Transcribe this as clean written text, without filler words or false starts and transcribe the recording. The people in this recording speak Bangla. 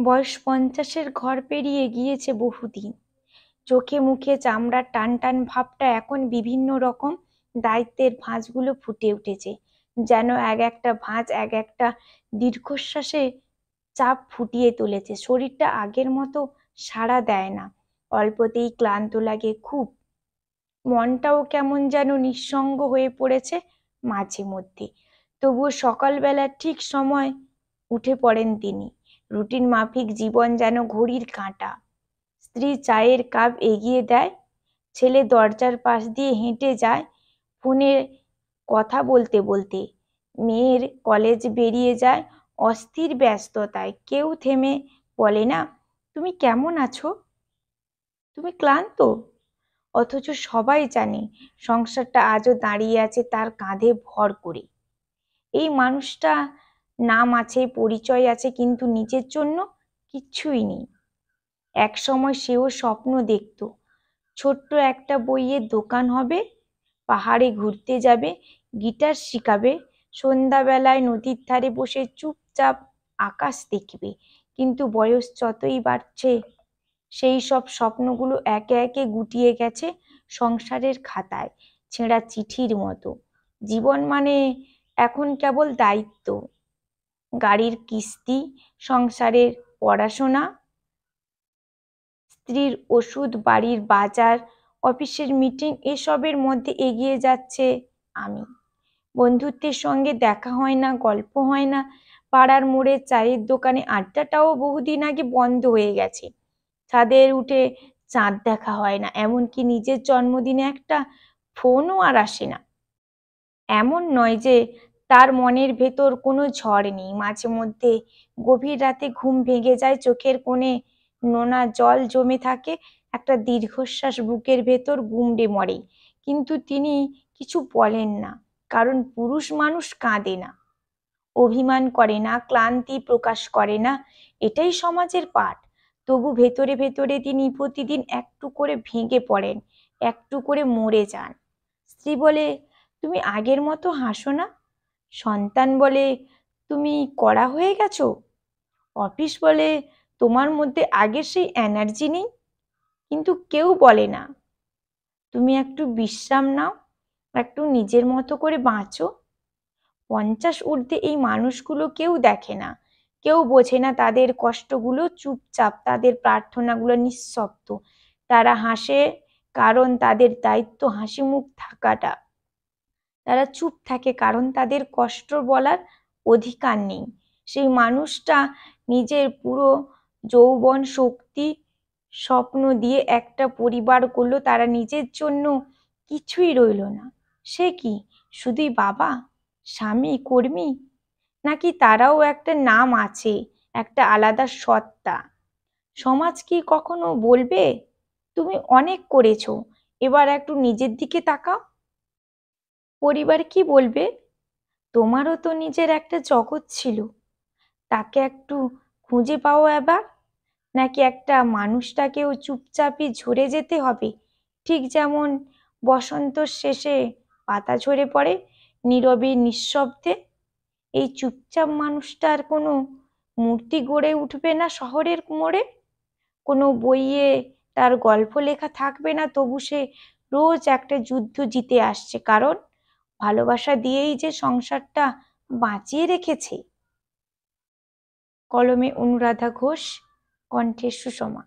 বয়স 50-এর ঘর পেরিয়ে গিয়েছে বহুদিন। চোখে মুখে চামড়ার টান টান ভাবটা এখন বিভিন্ন রকম দায়িত্বের ভাঁজগুলো ফুটে উঠেছে। যেন এক একটা ভাঁজ এক একটা দীর্ঘশ্বাসে চাপ ফুটিয়ে তুলেছে। শরীরটা আগের মতো সাড়া দেয় না, অল্পতেই ক্লান্ত লাগে খুব। মনটাও কেমন যেন নিঃসঙ্গ হয়ে পড়েছে মাঝে মধ্যে। তবুও সকালবেলা ঠিক সময় উঠে পড়েন তিনি। রুটিন মাফিক জীবন যেন ঘড়ির কাঁটা। স্ত্রী চায়ের কাপ এগিয়ে দেয়, ছেলে দরজার পাশ দিয়ে হেঁটে যায় ফোনে কথা বলতে বলতে। মেয়ের কলেজ বেরিয়ে যায় অস্থির ব্যস্ততায়। কেউ থেমে বলে না, তুমি কেমন আছো, তুমি ক্লান্ত? অথচ সবাই জানে সংসারটা আজও দাঁড়িয়ে আছে তার কাঁধে ভর করে। এই মানুষটা নাম আছে, পরিচয় আছে, কিন্তু নিজের জন্য কিচ্ছুই নেই। এক সময় সেও স্বপ্ন দেখত, ছোট্ট একটা বইয়ের দোকান হবে, পাহাড়ে ঘুরতে যাবে, গিটার শিখাবে, সন্ধ্যাবেলায় নদীর ধারে বসে চুপচাপ আকাশ দেখবে। কিন্তু বয়স যতই বাড়ছে সেই সব স্বপ্নগুলো একে একে গুটিয়ে গেছে সংসারের খাতায়, ছেঁড়া চিঠির মতো। জীবন মানে এখন কেবল দায়িত্ব, গাড়ির কিস্তি, সংসারের পড়াশোনা, স্ত্রীর ওষুধ, বাড়ির বাজার, অফিসের মিটিং, এসবের মধ্যে এগিয়ে যাচ্ছে আমি। বন্ধুত্বের সঙ্গে দেখা হয় না, গল্প হয় না, পাড়ার মোড়ে চায়ের দোকানে আড্ডাটাও বহুদিন আগে বন্ধ হয়ে গেছে। ছাদের উঠে চাঁদ দেখা হয় না, এমনকি নিজের জন্মদিনে একটা ফোনও আর আসে না। এমন নয় যে তার মনের ভেতর কোনো ঝড় নেই। মাঝে মধ্যে গভীর রাতে ঘুম ভেঙে যায়, চোখের কোণে নোনা জল জমে থাকে, একটা দীর্ঘশ্বাস বুকের ভেতর গুমড়ে মরে। কিন্তু তিনি কিছু বলেন না, কারণ পুরুষ মানুষ কাঁদে না, অভিমান করে না, ক্লান্তি প্রকাশ করে না, এটাই সমাজের পাঠ। তবু ভেতরে ভেতরে তিনি প্রতিদিন একটু করে ভেঙে পড়েন, একটু করে মরে যান। স্ত্রী বলে, তুমি আগের মতো হাসো না। সন্তান বলে, তুমি কড়া হয়ে গেছো। অফিস বলে, তোমার মধ্যে আগের সেই এনার্জি নেই। কিন্তু কেউ বলে না, তুমি একটু বিশ্রাম নাও, একটু নিজের মতো করে বাঁচো। 50 ঊর্ধ্বে এই মানুষগুলো কেউ দেখে না, কেউ বোঝে না তাদের কষ্টগুলো চুপচাপ, তাদের প্রার্থনাগুলো নিঃশব্দ। তারা হাসে কারণ তাদের দায়িত্ব হাসি মুখ থাকাটা। তারা চুপ থাকে কারণ তাদের কষ্ট বলার অধিকার নেই। সেই মানুষটা নিজের পুরো যৌবন, শক্তি, স্বপ্ন দিয়ে একটা পরিবার করলো, তারা নিজের জন্য কিছুই রইল না। সে কি শুধুই বাবা, স্বামী, কর্মী, নাকি তারাও একটা নাম আছে, একটা আলাদা সত্তা? সমাজ কি কখনো বলবে, তুমি অনেক করেছো, এবার একটু নিজের দিকে তাকাও? পরিবার কি বলবে, তোমারও তো নিজের একটা জগৎ ছিল, তাকে একটু খুঁজে পাও এবার? নাকি একটা মানুষটাকেও চুপচাপই ঝরে যেতে হবে, ঠিক যেমন বসন্তর শেষে পাতা ঝরে পড়ে, নীরবে নিঃশব্দে? এই চুপচাপ মানুষটার কোনো মূর্তি গড়ে উঠবে না শহরের মোড়ে, কোনো বইয়ে তার গল্প লেখা থাকবে না, তবু সে রোজ একটা যুদ্ধ জিতে আসছে, কারণ ভালোবাসা দিয়েই যে সংসারটা বাঁচিয়ে রেখেছে। কলমে অনুরাধা ঘোষ, কণ্ঠে সুষমা।